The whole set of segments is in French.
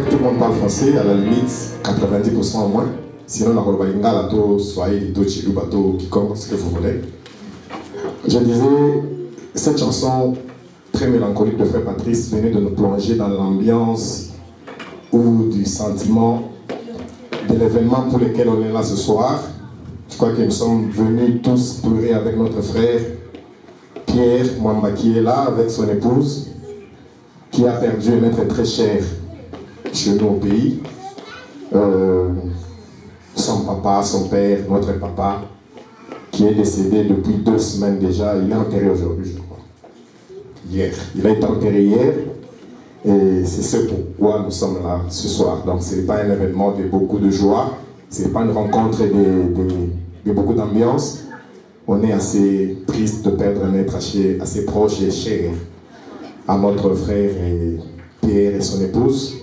Tout le monde parle français, à la limite 90% au moins. Sinon, on a le Lingala, Swahili, Chilu, Bato, quiconque, ce que vous voulez. Je disais, cette chanson très mélancolique de Frère Patrice venait de nous plonger dans l'ambiance ou du sentiment de l'événement pour lequel on est là ce soir. Je crois que nous sommes venus tous pleurer avec notre frère Pierre Mwamba qui est là avec son épouse, qui a perdu un être très cher chez nous au pays. Son papa, son père, notre papa, qui est décédé depuis 2 semaines déjà. Il est enterré aujourd'hui, je crois. Hier. Il a été enterré hier. Et c'est ce pourquoi nous sommes là ce soir. Donc ce n'est pas un événement de beaucoup de joie. Ce n'est pas une rencontre de beaucoup d'ambiance. On est assez triste de perdre un être assez proche et cher à notre frère Pierre et son épouse.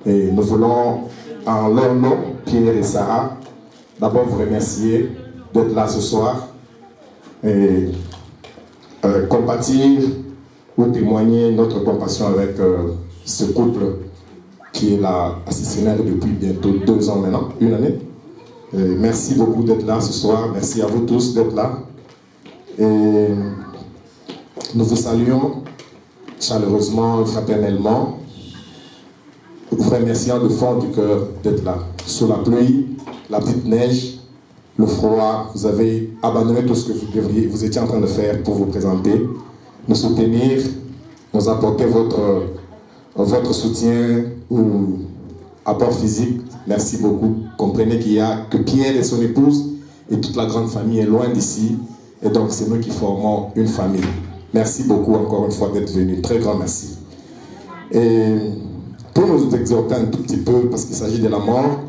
Et nous voulons, en leur nom, Pierre et Sarah, d'abord vous remercier d'être là ce soir et compatir ou témoigner notre compassion avec ce couple qui est là assassiné depuis bientôt 2 ans maintenant, 1 année. Merci beaucoup d'être là ce soir, merci à vous tous d'être là. Et nous vous saluons chaleureusement, fraternellement, vous remerciant de fond du cœur d'être là. Sous la pluie, la petite neige, le froid, vous avez abandonné tout ce que vous étiez en train de faire pour vous présenter, nous soutenir, nous apporter votre soutien ou apport physique. Merci beaucoup. Comprenez qu'il y a que Pierre et son épouse et toute la grande famille est loin d'ici. Et donc c'est nous qui formons une famille. Merci beaucoup encore une fois d'être venus. Très grand merci. Et pour nous exhorter un tout petit peu, parce qu'il s'agit de la mort,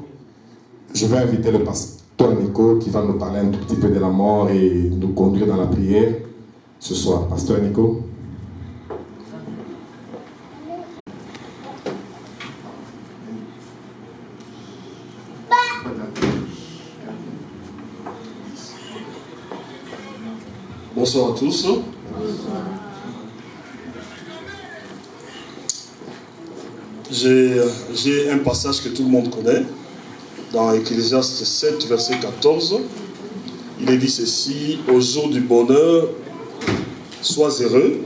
je vais inviter le pasteur Nico qui va nous parler un tout petit peu de la mort et nous conduire dans la prière ce soir. Pasteur Nico. Bonsoir à tous. J'ai un passage que tout le monde connaît, dans Ecclésiaste 7, verset 14. Il est dit ceci: au jour du bonheur, sois heureux,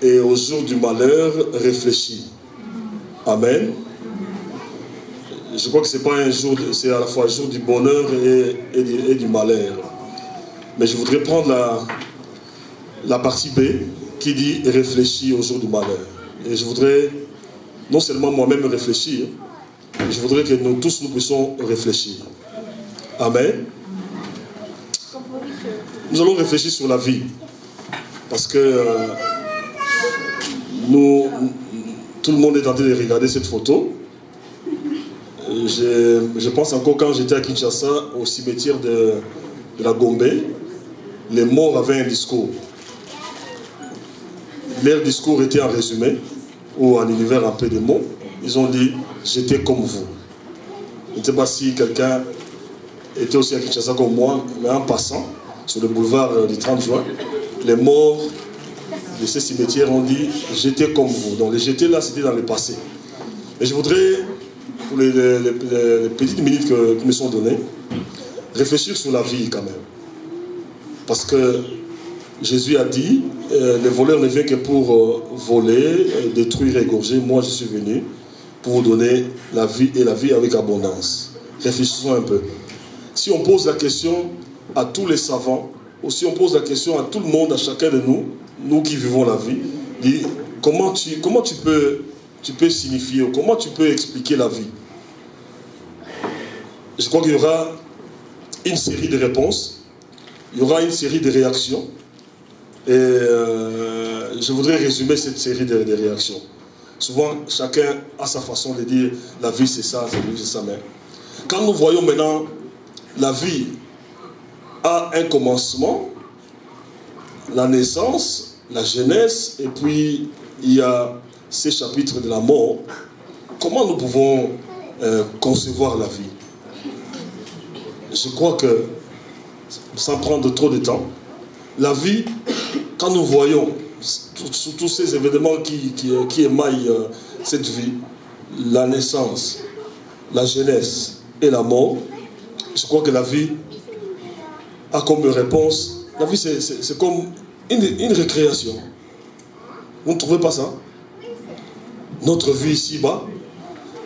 et au jour du malheur, réfléchis. Amen. Je crois que c'est pas un jour, c'est à la fois un jour du bonheur et du malheur. Mais je voudrais prendre la partie B qui dit réfléchis au jour du malheur. Et je voudrais non seulement moi-même réfléchir, mais je voudrais que nous tous nous puissions réfléchir. Amen. Nous allons réfléchir sur la vie. Parce que tout le monde est en train de regarder cette photo. Je pense encore quand j'étais à Kinshasa, au cimetière de la Gombe, les morts avaient un discours. Leur discours était en résumé, ou en univers un peu de mots. Ils ont dit « J'étais comme vous ». Je ne sais pas si quelqu'un était aussi à Kinshasa comme moi, mais en passant sur le boulevard du 30 juin, les morts de ces cimetières ont dit « J'étais comme vous ». Donc les j'étais là, c'était dans le passé. Et je voudrais, pour les petites minutes qui me sont données, réfléchir sur la vie quand même. Parce que Jésus a dit, le voleur ne vient que pour voler, détruire, égorger. Moi, je suis venu pour vous donner la vie et la vie avec abondance. Réfléchissons un peu. Si on pose la question à tous les savants, ou si on pose la question à tout le monde, à chacun de nous, nous qui vivons la vie, dit, comment tu peux signifier, ou comment tu peux expliquer la vie? Je crois qu'il y aura une série de réponses, il y aura une série de réactions, et je voudrais résumer cette série de réactions. Souvent, chacun a sa façon de dire, la vie c'est ça, c'est ça, mais quand nous voyons maintenant, la vie a un commencement, la naissance, la jeunesse, et puis il y a ces chapitres de la mort. Comment nous pouvons concevoir la vie? Je crois que, sans prendre trop de temps, la vie, quand nous voyons tous ces événements qui émaillent cette vie, la naissance, la jeunesse et la mort, je crois que la vie a comme réponse, la vie c'est comme une récréation. Vous ne trouvez pas ça? Notre vie ici-bas,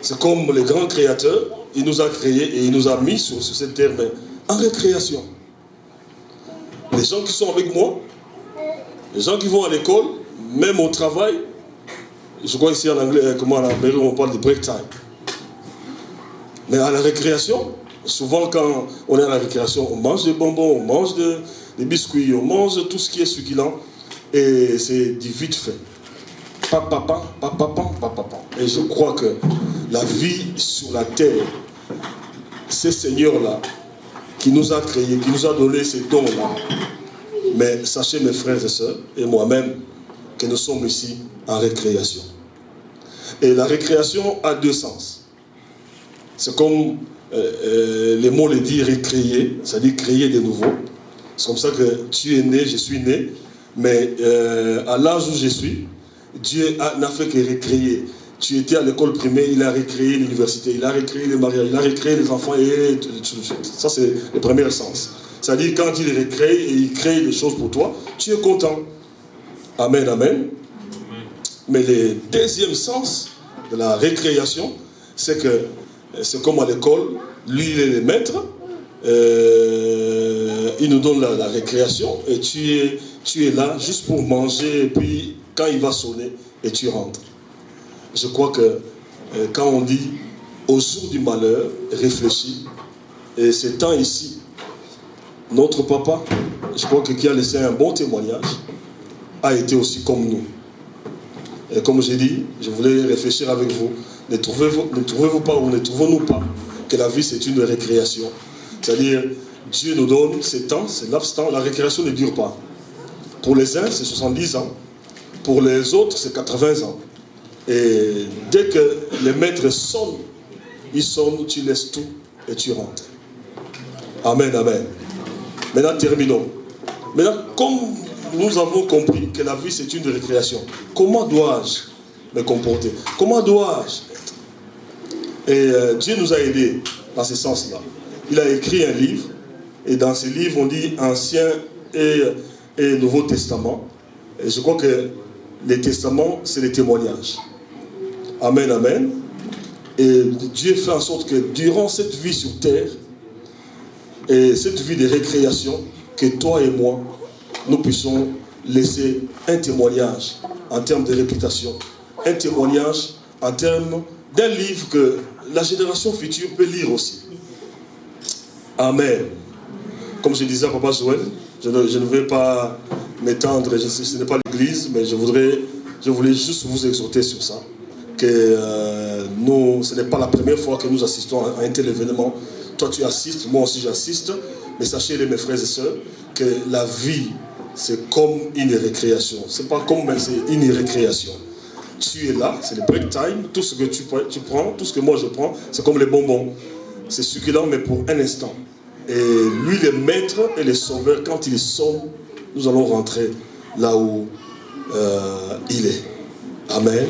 c'est comme le grand créateur, il nous a créés et il nous a mis sur cette terre, mais en récréation. Les gens qui sont avec moi, les gens qui vont à l'école, même au travail, je crois ici en anglais, comment en Amérique on parle de break time. Mais à la récréation, souvent quand on est à la récréation, on mange des bonbons, on mange des biscuits, on mange tout ce qui est succulent, et c'est du vite fait. Papa. Et je crois que la vie sur la terre, ces seigneurs-là, qui nous a créés, qui nous a donné ces dons-là, mais sachez mes frères et sœurs, et moi-même, que nous sommes ici en récréation. Et la récréation a deux sens. C'est comme les mots le disent, récréer, c'est-à-dire créer de nouveau. C'est comme ça que tu es né, je suis né, mais à l'âge où je suis, Dieu n'a fait que récréer. Tu étais à l'école primaire, il a récréé l'université, il a récréé les mariages, il a récréé les enfants, et ça c'est le premier sens. C'est-à-dire quand il récrée et il crée des choses pour toi, tu es content. Amen, amen. Mais le deuxième sens de la récréation, c'est que c'est comme à l'école, lui il est le maître, il nous donne la récréation et tu es là juste pour manger et puis quand il va sonner et tu rentres. Je crois que quand on dit au jour du malheur, réfléchis, et ces temps ici, notre papa, je crois que qui a laissé un bon témoignage, a été aussi comme nous. Et comme j'ai dit, je voulais réfléchir avec vous. Ne trouvez-vous pas ou ne trouvons-nous pas que la vie c'est une récréation? C'est-à-dire, Dieu nous donne ces temps, ces laps de temps, la récréation ne dure pas. Pour les uns, c'est 70 ans. Pour les autres, c'est 80 ans. Et dès que les maîtres sonnent, ils sonnent, tu laisses tout et tu rentres. Amen, amen. Maintenant, terminons. Maintenant, comme nous avons compris que la vie c'est une récréation, comment dois-je me comporter? Comment dois-je être? Et Dieu nous a aidés dans ce sens-là. Il a écrit un livre, et dans ce livre, on dit Ancien et Nouveau Testament. Et je crois que les testaments, c'est les témoignages. Amen, amen. Et Dieu fait en sorte que durant cette vie sur terre, et cette vie de récréation, que toi et moi, nous puissions laisser un témoignage en termes de réputation, un témoignage en termes d'un livre que la génération future peut lire aussi. Amen. Comme je disais à Papa Joël, je ne vais pas m'étendre, ce n'est pas l'église, mais je voulais juste vous exhorter sur ça. Que nous, ce n'est pas la première fois que nous assistons à un tel événement. Toi tu assistes, moi aussi j'assiste, mais sachez mes frères et sœurs que la vie c'est comme une récréation. C'est pas comme, mais c'est une récréation. Tu es là, c'est le break time, tout ce que tu prends, tout ce que moi je prends, c'est comme les bonbons. C'est succulent mais pour un instant. Et lui le maître et le sauveur, quand il sonne, nous allons rentrer là où il est. Amen.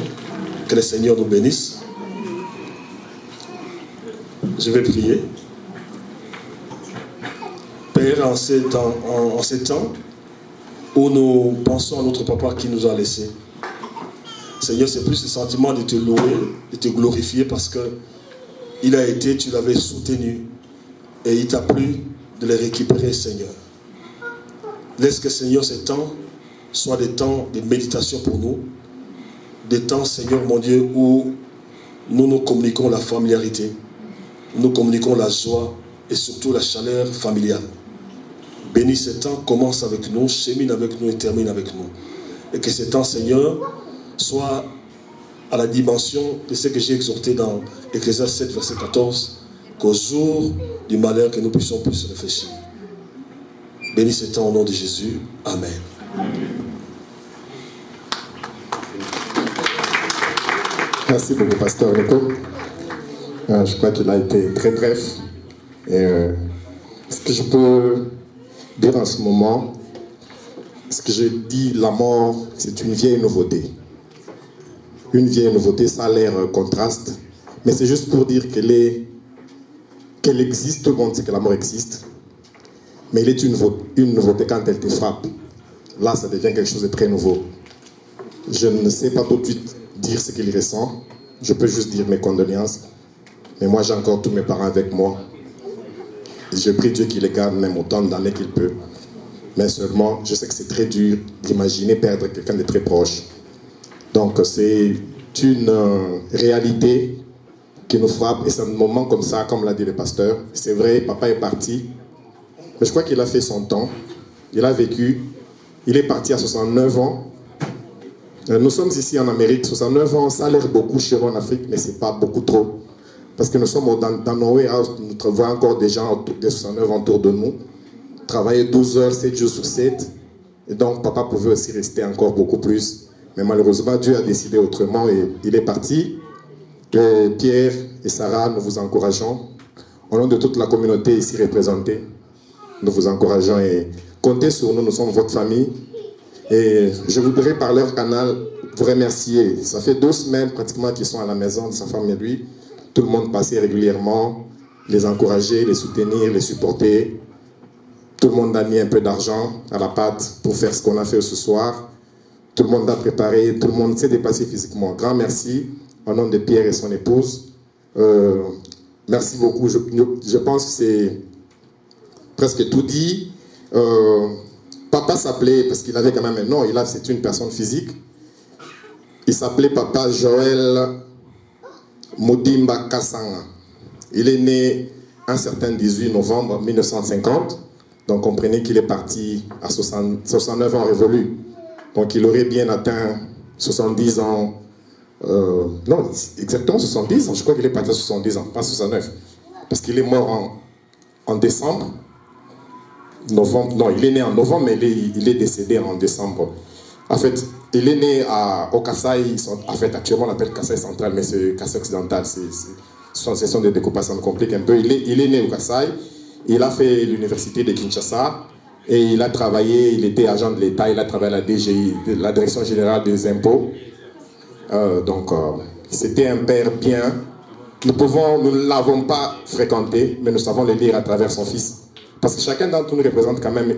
Que le Seigneur nous bénisse. Je vais prier. Père, en ces temps où nous pensons à notre papa qui nous a laissés, Seigneur, c'est plus le sentiment de te louer, de te glorifier parce que il a été, tu l'avais soutenu et il t'a plu de les récupérer, Seigneur. Laisse que, Seigneur, ces temps soient des temps de méditation pour nous, des temps, Seigneur mon Dieu, où nous communiquons la familiarité, nous communiquons la joie et surtout la chaleur familiale. Bénis ces temps, commence avec nous, chemine avec nous et termine avec nous. Et que ces temps, Seigneur, soient à la dimension de ce que j'ai exhorté dans Ecclésiaste 7, verset 14, qu'au jour du malheur, que nous puissions plus réfléchir. Bénis ces temps au nom de Jésus. Amen. Merci beaucoup, Pasteur Nico. Je crois qu'il a été très bref. Et ce que je peux dire en ce moment, ce que je dis, la mort, c'est une vieille nouveauté. Une vieille nouveauté, ça a l'air contraste, mais c'est juste pour dire qu'elle existe. Tout le monde sait que la mort existe, mais elle est une nouveauté quand elle te frappe. Là, ça devient quelque chose de très nouveau. Je ne sais pas tout de suite dire ce qu'il ressent. Je peux juste dire mes condoléances. Mais moi, j'ai encore tous mes parents avec moi. Et je prie Dieu qu'il les garde même autant d'années qu'il peut. Mais seulement, je sais que c'est très dur d'imaginer perdre quelqu'un de très proche. Donc, c'est une réalité qui nous frappe. Et c'est un moment comme ça, comme l'a dit le pasteur. C'est vrai, papa est parti. Mais je crois qu'il a fait son temps. Il a vécu. Il est parti à 69 ans. Nous sommes ici en Amérique, 69 ans, ça a l'air beaucoup chez nous en Afrique, mais ce n'est pas beaucoup trop. Parce que nous sommes dans nos warehouses, nous voyons encore des gens de 69 ans autour de nous, travailler 12 heures, 7 jours sur 7. Et donc, papa pouvait aussi rester encore beaucoup plus. Mais malheureusement, Dieu a décidé autrement et il est parti. Et Pierre et Sarah, nous vous encourageons. Au nom de toute la communauté ici représentée, nous vous encourageons et comptez sur nous, nous sommes votre famille. Et je voudrais par leur canal vous remercier. Ça fait 2 semaines pratiquement qu'ils sont à la maison de sa femme et lui. Tout le monde passait régulièrement, les encourager, les soutenir, les supporter. Tout le monde a mis un peu d'argent à la pâte pour faire ce qu'on a fait ce soir. Tout le monde a préparé, tout le monde s'est déplacé physiquement. Grand merci au nom de Pierre et son épouse. Merci beaucoup. Je pense que c'est presque tout dit. Papa s'appelait, parce qu'il avait quand même un nom, c'est une personne physique. Il s'appelait Papa Joël Modimba Kassanga. Il est né un certain 18 novembre 1950. Donc comprenez qu'il est parti à 69 ans révolus. Donc il aurait bien atteint 70 ans. Non, exactement 70 ans. Je crois qu'il est parti à 70 ans, pas 69. Parce qu'il est mort en décembre. Novembre, non, il est né en novembre, mais il est décédé en décembre. En fait, il est né au Kassai, en fait, actuellement on l'appelle Kassai central, mais c'est Kassai occidental, ce sont des découpages, ça me complique un peu. Il est né au Kassai, il a fait l'université de Kinshasa, et il a travaillé, il était agent de l'État, il a travaillé à la DGI, la Direction Générale des Impôts. Donc, c'était un père bien. Nous ne l'avons pas fréquenté, mais nous savons le lire à travers son fils. Parce que chacun d'entre nous représente quand même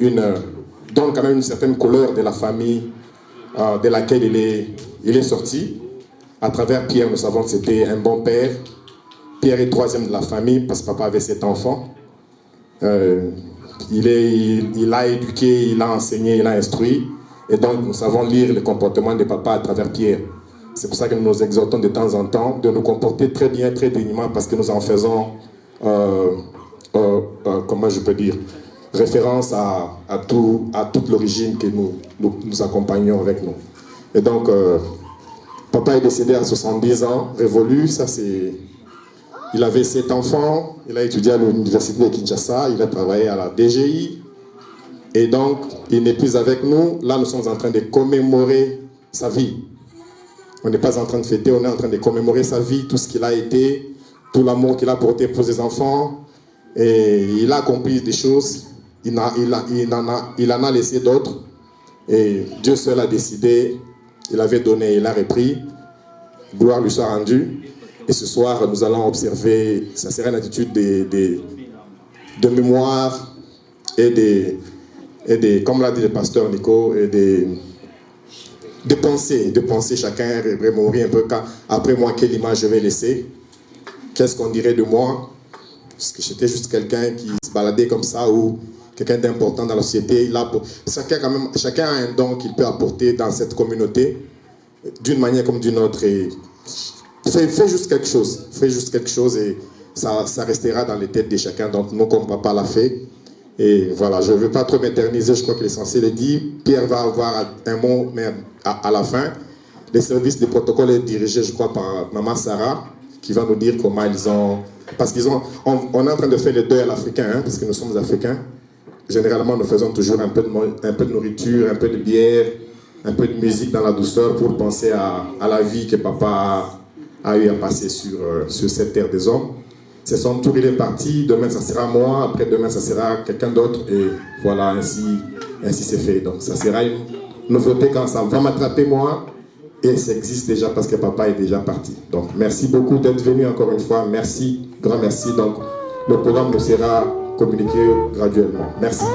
donne quand même une certaine couleur de la famille de laquelle il est sorti. À travers Pierre, nous savons que c'était un bon père. Pierre est 3e de la famille parce que papa avait 7 enfants. Il a éduqué, il a enseigné, il a instruit. Et donc, nous savons lire le comportement de papa à travers Pierre. C'est pour ça que nous nous exhortons de temps en temps de nous comporter très bien, très dignement, parce que nous en faisons, comment je peux dire, référence à toute l'origine que nous accompagnons avec nous. Et donc, papa est décédé à 70 ans, révolu, ça c'est... Il avait 7 enfants, il a étudié à l'université de Kinshasa, il a travaillé à la DGI, et donc il n'est plus avec nous. Là, nous sommes en train de commémorer sa vie. On n'est pas en train de fêter, on est en train de commémorer sa vie, tout ce qu'il a été, tout l'amour qu'il a porté pour ses enfants. Et il a accompli des choses, il en a laissé d'autres. Et Dieu seul a décidé, il avait donné, il a repris. Gloire lui soit rendue. Et ce soir, nous allons observer, ça sera une attitude de mémoire et comme l'a dit le pasteur Nico, et de penser chacun, remémorer un peu après moi quelle image je vais laisser, qu'est-ce qu'on dirait de moi, parce que j'étais juste quelqu'un qui se baladait comme ça, ou quelqu'un d'important dans la société. Chacun a un don qu'il peut apporter dans cette communauté, d'une manière comme d'une autre. Et fais juste quelque chose et ça restera dans les têtes de chacun d'entre nous comme papa l'a fait. Et voilà, je ne veux pas trop m'éterniser, je crois que l'essentiel est dit. Pierre va avoir un mot mais à la fin. Le service de protocole est dirigé, je crois, par maman Sarah, qui va nous dire comment ils ont... Parce on est en train de faire le deuil à l'Africain, hein, parce que nous sommes Africains. Généralement, nous faisons toujours un peu de nourriture, un peu de bière, un peu de musique dans la douceur pour penser à la vie que papa a eu à passer sur cette terre des hommes. C'est son tour, il est parti. Demain, ça sera moi. Après demain, ça sera quelqu'un d'autre. Et voilà, ainsi c'est fait. Donc, ça sera une nouveauté quand ça va m'attraper moi. Et ça existe déjà parce que papa est déjà parti. Donc, merci beaucoup d'être venu encore une fois. Merci, grand merci. Donc, le programme nous sera communiqué graduellement. Merci.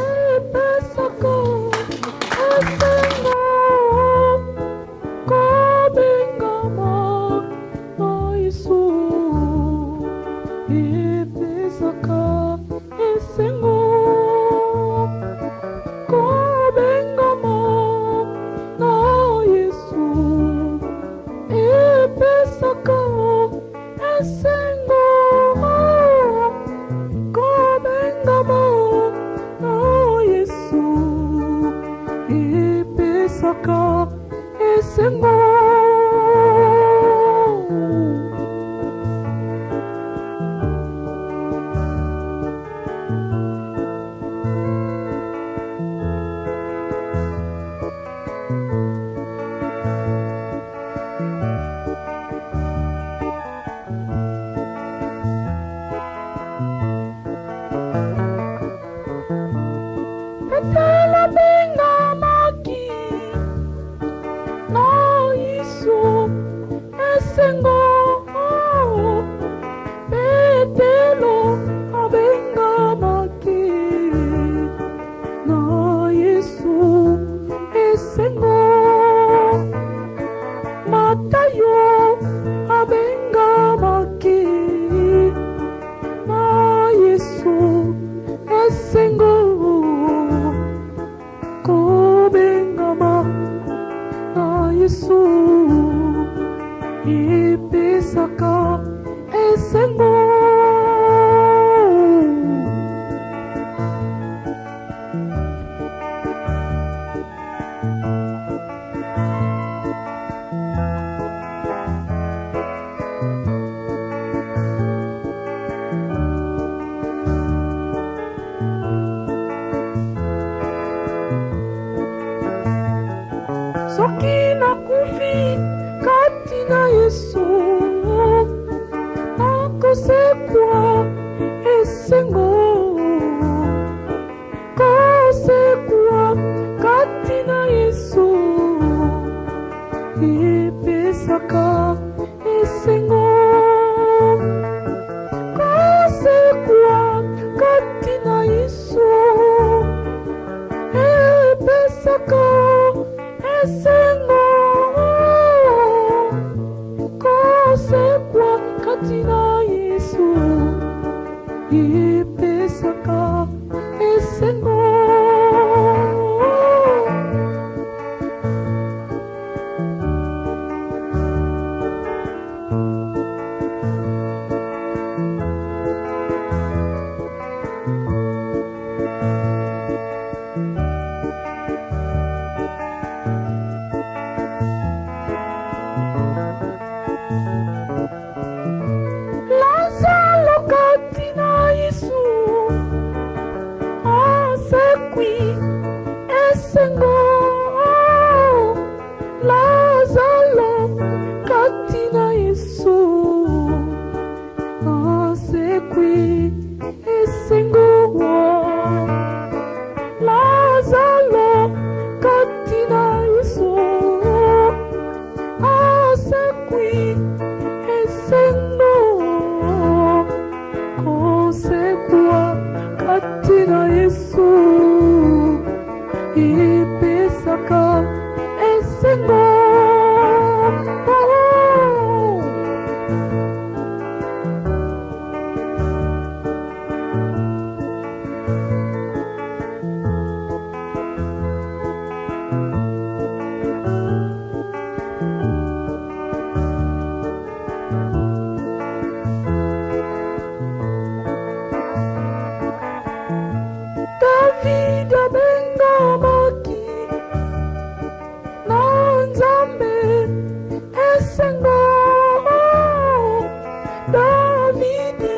Davidi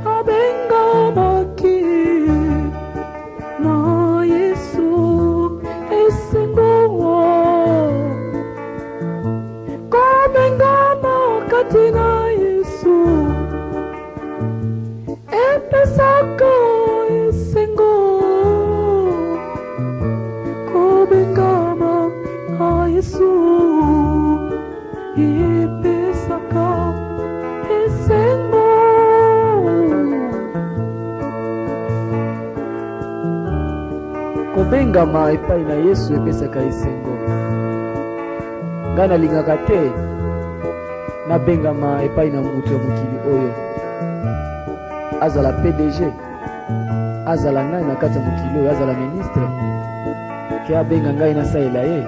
abengamaki na Yesu esengo kobengama kati na Yesu epesaka esengo kobengama na Yesu epesaka esengo. Kobengama epai na Yesu epesaka esengo. Nga nalingaka te nabengama epai na mutu ya mokili oyo azala PDG azala ngai na kati ya mokili oyo azala ministre ke abenga ngai nasalela ye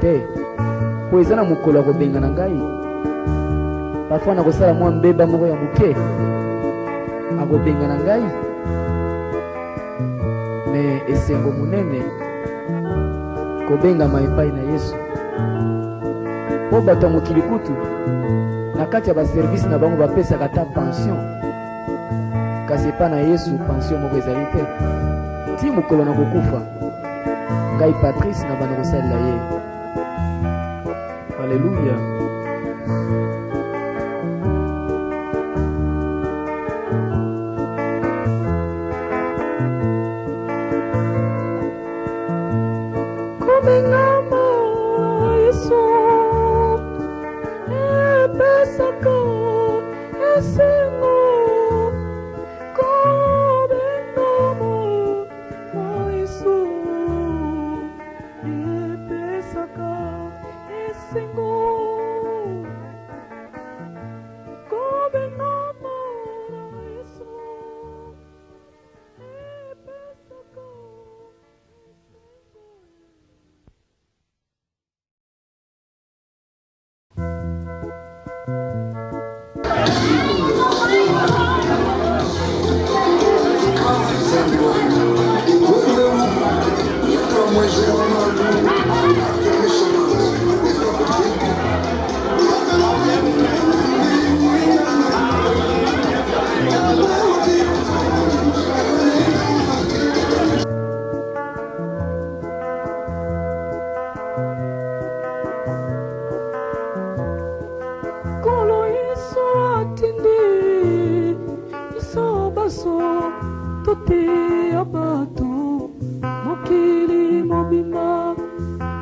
te po eza na mokolo ya kobenga na ngai parfois nakosala mwa mbeba moko ya moke akobenga na ngai me esengo monene kobengama epai na Yesu po bato ya mokili kutu na kati ya baservisi na bango bapesaka ata pension kasi epai na Yesu pension moko ezali te ti mokolo na kokufa ngai Patrice na bana kosalela ye. Haleluya. Kobengama Yesu epesaka esengo kobengama Yesu epesaka esengo kobengama Yesu epesaka tote abato mokili mobimba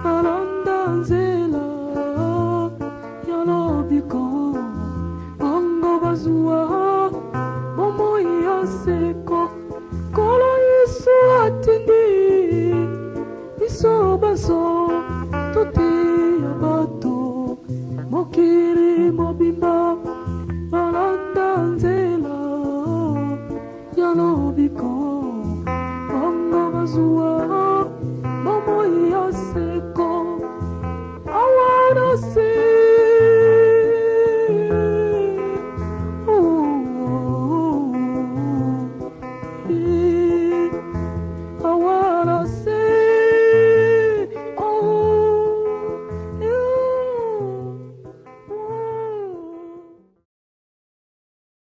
alanda nzela ya lobiko bongo bazwa bomoi ya seko kolo Yesu atindi biso baso tote abato mokili mobimba alanda nzela ya lobiko bongo bazwa